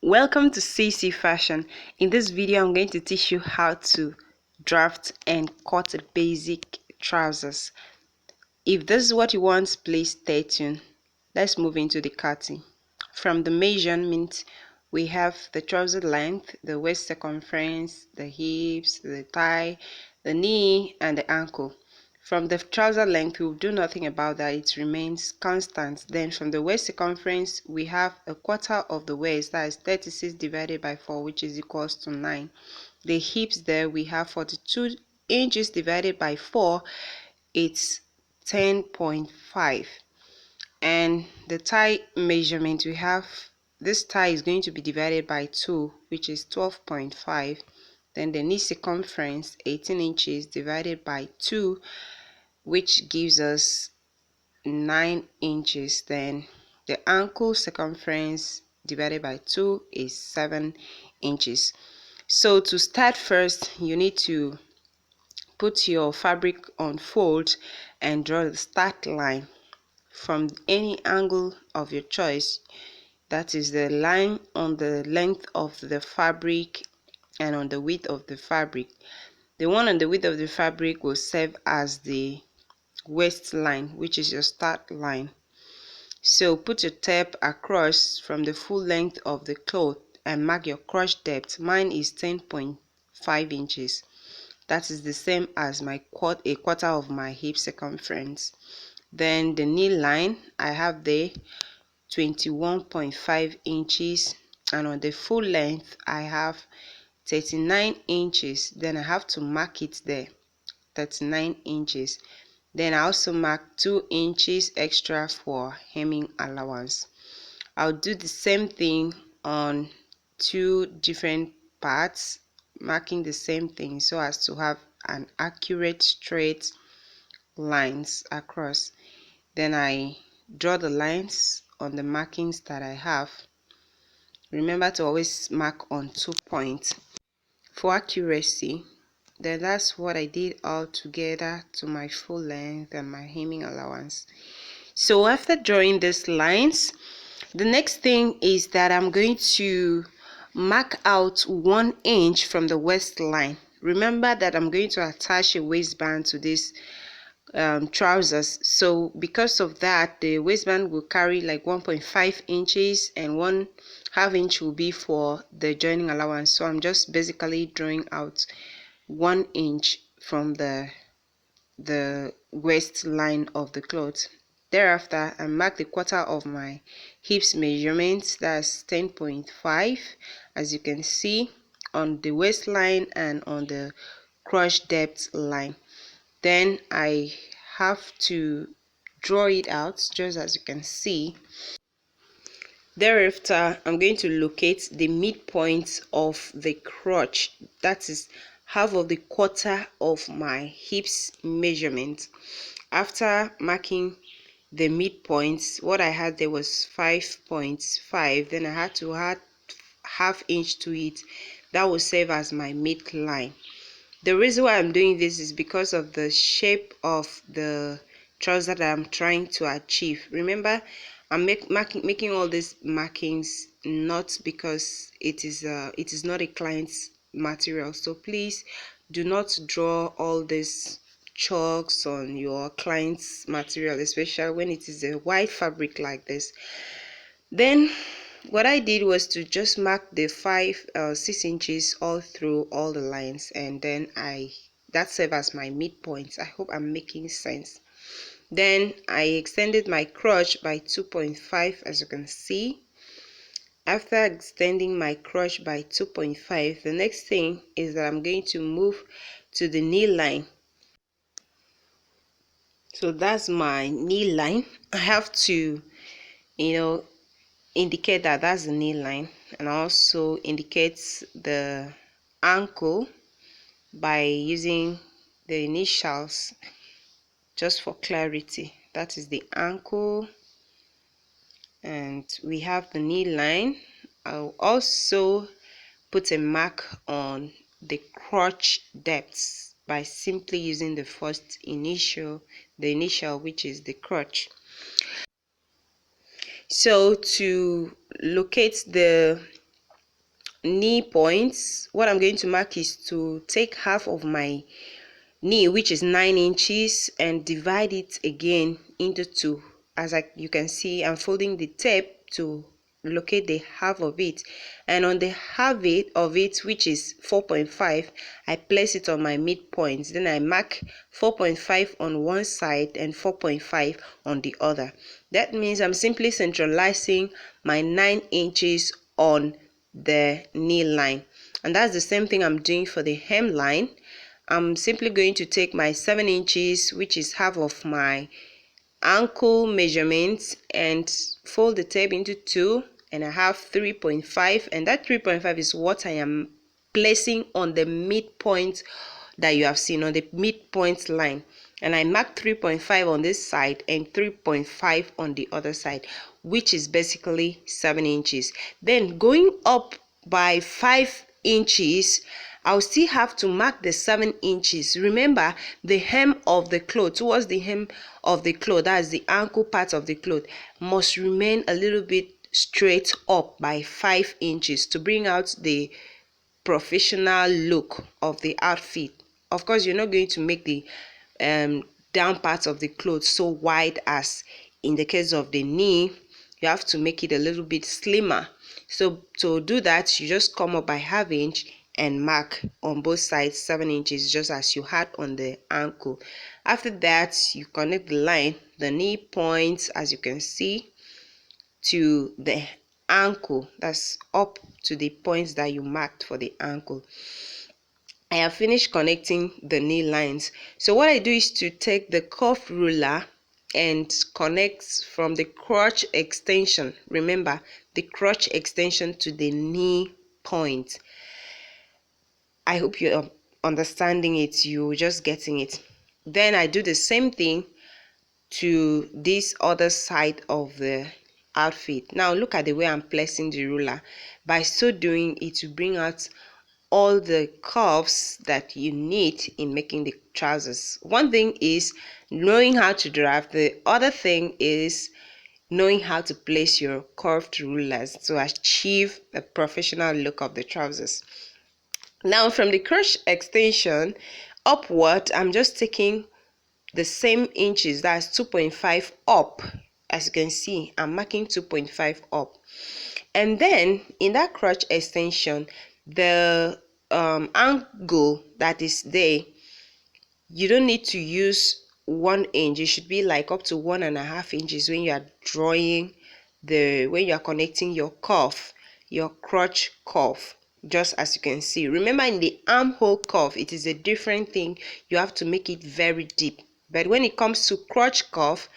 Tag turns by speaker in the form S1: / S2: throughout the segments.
S1: Welcome to CC Fashion. In this video, I'm going to teach you how to draft and cut basic trousers. If this is what you want, please stay tuned. Let's move into the cutting. From the measurement, we have the trouser length, the waist circumference, the hips, the thigh, the knee, and the ankle. From the trouser length, we will do nothing about that. It remains constant. Then from the waist circumference, we have a quarter of the waist, that is 36 divided by 4, which is equals to 9. The hips there, we have 42 inches divided by 4, it's 10.5. And the thigh measurement, we have this thigh is going to be divided by 2, which is 12.5. Then the knee circumference, 18 inches divided by 2, which gives us 9 inches. Then the ankle circumference divided by 2 is 7 inches. So to start first, you need to put your fabric on fold and draw the start line from any angle of your choice. That is the line on the length of the fabric and on the width of the fabric. The one on the width of the fabric will serve as the waistline, which is your start line. So put your tape across from the full length of the cloth and mark your crotch depth. Mine is 10.5 inches. That is the same as a quarter of my hip circumference. Then the knee line, I have there 21.5 inches, and on the full length I have 39 inches. Then I have to mark it there, 39 inches. Then I also mark 2 inches extra for hemming allowance. I'll do the same thing on 2 different parts, marking the same thing so as to have an accurate straight lines across. Then I draw the lines on the markings that I have. Remember to always mark on 2 points for accuracy. Then that's what I did all together to my full length and my hemming allowance. So after drawing these lines, the next thing is that I'm going to mark out 1 inch from the waistline. Remember that I'm going to attach a waistband to this trousers, so because of that the waistband will carry like 1.5 inches and 1/2 inch will be for the joining allowance. So I'm just basically drawing out 1 inch from the waistline of the cloth. Thereafter, I mark the quarter of my hips measurements, that's 10.5, as you can see on the waistline and on the crotch depth line. Then I have to draw it out just as you can see. Thereafter, I'm going to locate the midpoint of the crotch, that is half of the quarter of my hips measurement. After marking the midpoints, what I had there was 5.5. Then I had to add 1/2 inch to it. That will serve as my midline. The reason why I'm doing this is because of the shape of the trouser that I'm trying to achieve. Remember, I'm making all these markings not because it is not a client's material. So please do not draw all these chalks on your client's material, especially when it is a white fabric like this. Then what I did was to just mark the 6 inches all through all the lines, and then that served as my midpoint. I hope I'm making sense. Then I extended my crotch by 2.5, as you can see. After extending my crotch by 2.5, the next thing is that I'm going to move to the knee line. So that's my knee line. I have to indicate that that's the knee line, and also indicates the ankle by using the initials just for clarity. That is the ankle, and we have the knee line. I'll also put a mark on the crotch depths by simply using the first initial, which is the crotch. So to locate the knee points, what I'm going to mark is to take half of my knee, which is 9 inches, and divide it again into two. As you can see, I'm folding the tape to locate the half of it, and on the half of it, which is 4.5, I place it on my midpoint. Then I mark 4.5 on one side and 4.5 on the other. That means I'm simply centralizing my 9 inches on the knee line, and that's the same thing I'm doing for the hemline. I'm simply going to take my 7 inches, which is half of my ankle measurement, and fold the tape into two, and I have 3.5, and that 3.5 is what I am placing on the midpoint that you have seen, on the midpoint line. And I mark 3.5 on this side and 3.5 on the other side, which is basically 7 inches. Then going up by 5 inches, I'll still have to mark the 7 inches. Remember, the hem of the cloth, towards the hem of the cloth, that's the ankle part of the cloth, must remain a little bit straight up by 5 inches to bring out the professional look of the outfit. Of course, you're not going to make the down part of the clothes so wide as in the case of the knee. You have to make it a little bit slimmer. So to do that, you just come up by half inch and mark on both sides 7 inches, just as you had on the ankle. After that, you connect the line, the knee points, as you can see, to the ankle. That's up to the points that you marked for the ankle. I have finished connecting the knee lines. So what I do is to take the curved ruler and connect from the crotch extension. Remember, the crotch extension to the knee point. I hope you're understanding it, you're just getting it. Then I do the same thing to this other side of the outfit. Now look at the way I'm placing the ruler. By so doing, it will bring out all the curves that you need in making the trousers. One thing is knowing how to draft. The other thing is knowing how to place your curved rulers to achieve a professional look of the trousers. Now from the crotch extension upward, I'm just taking the same inches, that's 2.5 up. As you can see, I'm marking 2.5 up. And then in that crotch extension, the angle that is there, you don't need to use 1 inch. It should be like up to 1.5 inches when you are drawing when you are connecting your cuff, your crotch cuff, just as you can see. Remember, in the armhole cuff, it is a different thing. You have to make it very deep. But when it comes to crotch cuff,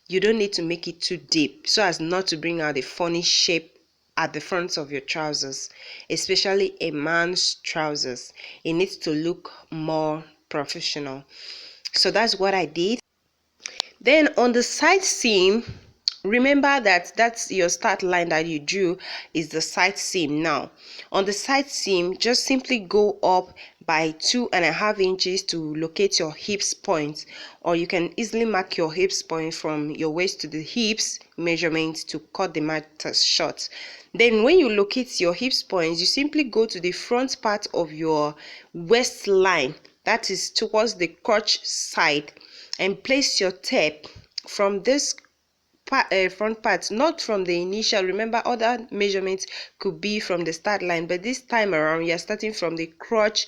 S1: you don't need to make it too deep so as not to bring out a funny shape at the front of your trousers, especially a man's trousers. It needs to look more professional. So that's what I did. Then on the side seam, remember that that's your start line that you drew is the side seam. Now on the side seam, just simply go up by 2.5 inches to locate your hips point, or you can easily mark your hips point from your waist to the hips measurement to cut the matter short. Then when you locate your hips points, you simply go to the front part of your waistline, that is towards the crotch side, and place your tape from this front part, not from the initial. Remember, other measurements could be from the start line, but this time around you're starting from the crotch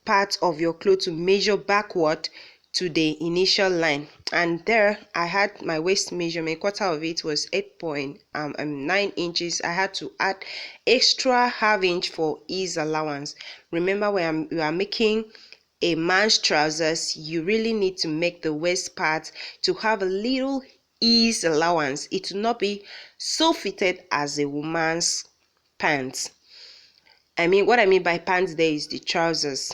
S1: part of your cloth to measure backward to the initial line. And there I had my waist measurement, quarter of it was 8.9 inches. I had to add extra half inch for ease allowance. Remember, when you are making a man's trousers, you really need to make the waist part to have a little ease allowance. It will not be so fitted as a woman's pants. What I mean by pants there is the trousers.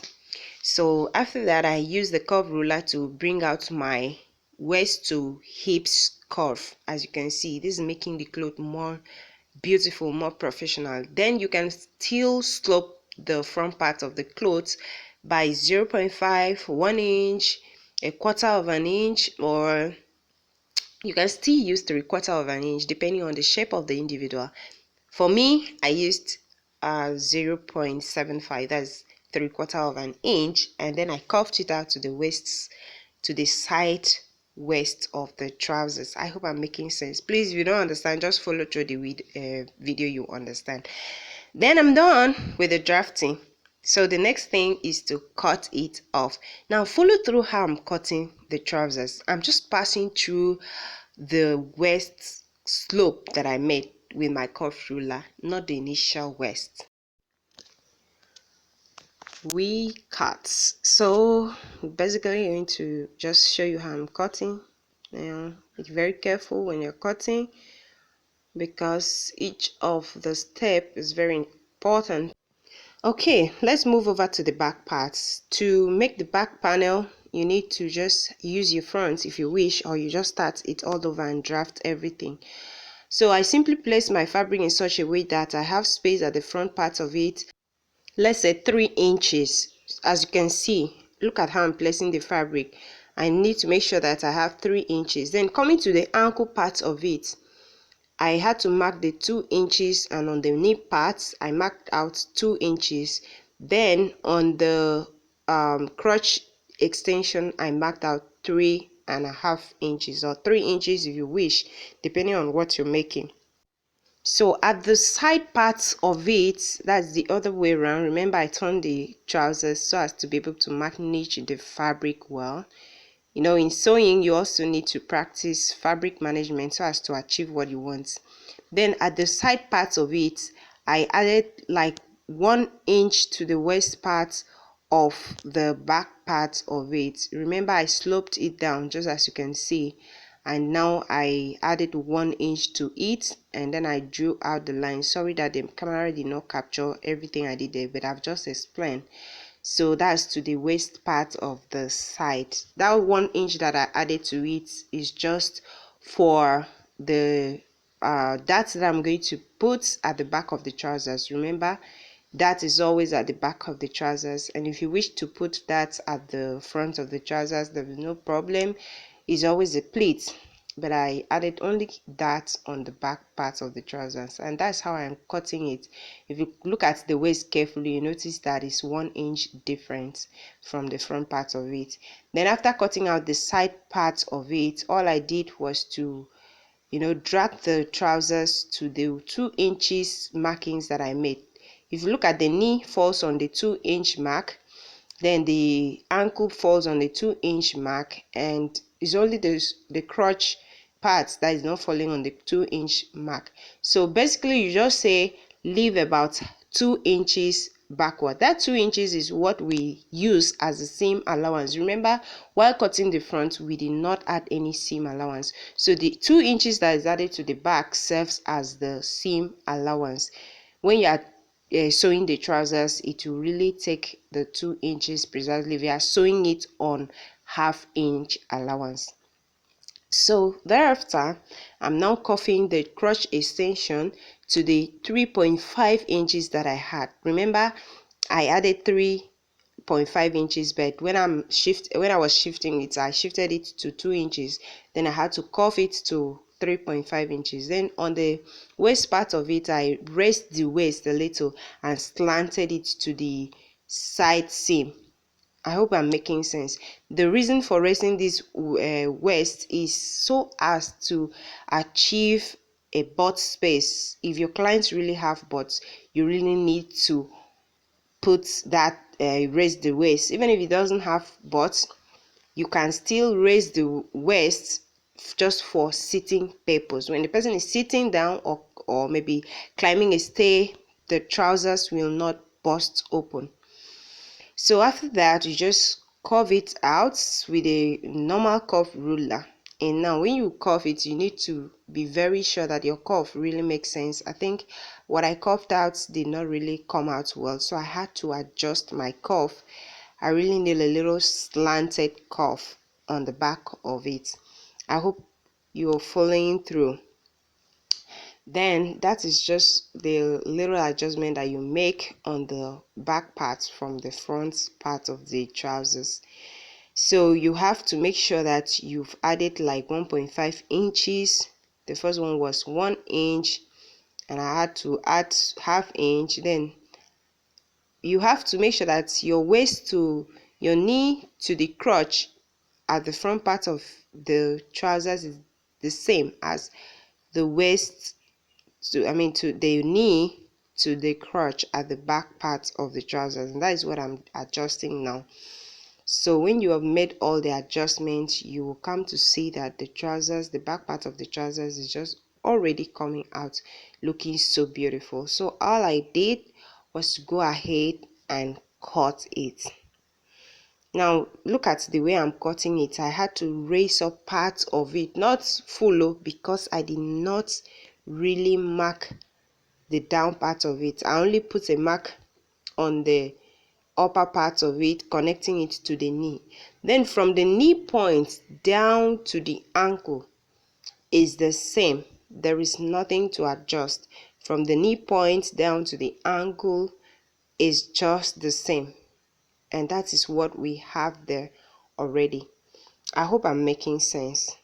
S1: So after that, I use the curve ruler to bring out my waist to hips curve. As you can see, this is making the cloth more beautiful, more professional. Then you can still slope the front part of the clothes by 0.5, 1 inch, a quarter of an inch, or you can still use 3/4 of an inch depending on the shape of the individual. For me, I used 0.75, that's 3/4 of an inch, and then I cuffed it out to the waist, to the side waist of the trousers. I hope I'm making sense. Please, if you don't understand, just follow through the video, you understand. Then I'm done with the drafting. So the next thing is to cut it off. Now follow through how I'm cutting the trousers. I'm just passing through the waist slope that I made with my curved ruler, not the initial waist. We cut. So basically I'm going to just show you how I'm cutting. Be very careful when you're cutting, because each of the step is very important. Okay, let's move over to the back parts. To make the back panel, you need to just use your front if you wish, or you just start it all over and draft everything. So I simply place my fabric in such a way that I have space at the front part of it, let's say 3 inches. As you can see, look at how I'm placing the fabric. I need to make sure that I have 3 inches. Then coming to the ankle part of it, I had to mark the 2 inches, and on the knee parts I marked out 2 inches. Then on the crotch extension I marked out 3.5 inches, or 3 inches if you wish, depending on what you're making. So at the side parts of it, that's the other way around. Remember, I turned the trousers so as to be able to manage the fabric well. You know, in sewing, you also need to practice fabric management so as to achieve what you want. Then at the side parts of it, I added like 1 inch to the waist part of the back part of it. Remember, I sloped it down just as you can see, and now I added 1 inch to it, and then I drew out the line. Sorry that the camera did not capture everything I did there, but I've just explained. So that's to the waist part of the side. That 1 inch that I added to it is just for the that I'm going to put at the back of the trousers. Remember, that is always at the back of the trousers, and if you wish to put that at the front of the trousers, there is no problem. It's always a pleat, but I added only that on the back part of the trousers, and that's how I'm cutting it. If you look at the waist carefully, you notice that it's 1 inch difference from the front part of it. Then after cutting out the side part of it, all I did was to drag the trousers to the 2 inches markings that I made. If you look at the knee, falls on the 2 inch mark, then the ankle falls on the 2 inch mark, and it's only the crotch part that is not falling on the 2 inch mark. So basically you just say leave about 2 inches backward. That 2 inches is what we use as a seam allowance. Remember, while cutting the front, we did not add any seam allowance, so the 2 inches that is added to the back serves as the seam allowance. When you are sewing the trousers, it will really take the 2 inches precisely. We are sewing it on half-inch allowance. So thereafter, I'm now cuffing the crotch extension to the 3.5 inches that I had. Remember, I added 3.5 inches, but when I was shifting it, I shifted it to 2 inches. Then I had to cuff it to 3.5 inches. Then on the waist part of it, I raised the waist a little and slanted it to the side seam. I hope I'm making sense. The reason for raising this waist is so as to achieve a butt space. If your clients really have butts, you really need to put that raise the waist. Even if it doesn't have butt, you can still raise the waist just for sitting purpose. When the person is sitting down or maybe climbing a stair, the trousers will not bust open. So after that, you just curve it out with a normal curve ruler. And now when you curve it, you need to be very sure that your curve really makes sense. I think what I curved out did not really come out well, so I had to adjust my curve. I really need a little slanted curve on the back of it. I hope you're following through. Then that is just the little adjustment that you make on the back part from the front part of the trousers. So you have to make sure that you've added like 1.5 inches. The first one was 1 inch, and I had to add ½ inch. Then you have to make sure that your waist to your knee to the crotch at the front part of the trousers is the same as the waist to the knee to the crotch at the back part of the trousers, and that is what I'm adjusting now. So when you have made all the adjustments, you will come to see that the back part of the trousers is just already coming out looking so beautiful. So all I did was to go ahead and cut it. Now look at the way I'm cutting it. I had to raise up part of it, not full, because I did not really mark the down part of it. I only put a mark on the upper part of it, connecting it to the knee. Then from the knee point down to the ankle is the same. There is nothing to adjust. From the knee point down to the ankle is just the same, and that is what we have there already. I hope I'm making sense.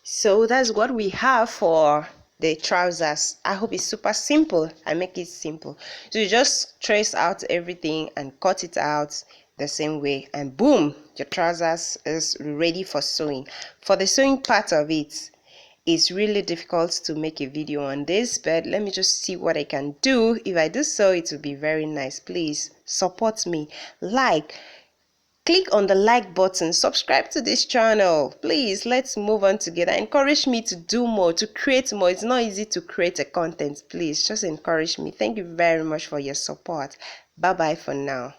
S1: So that's what we have for the trousers. I hope it's super simple. I make it simple. So you just trace out everything and cut it out the same way, and boom, your trousers is ready for sewing. For the sewing part of it, it's really difficult to make a video on this, but let me just see what I can do. If I do so, it will be very nice. Please support me. Click on the like button, subscribe to this channel. Please, let's move on together. Encourage me to do more, to create more. It's not easy to create a content. Please, just encourage me. Thank you very much for your support. Bye bye for now.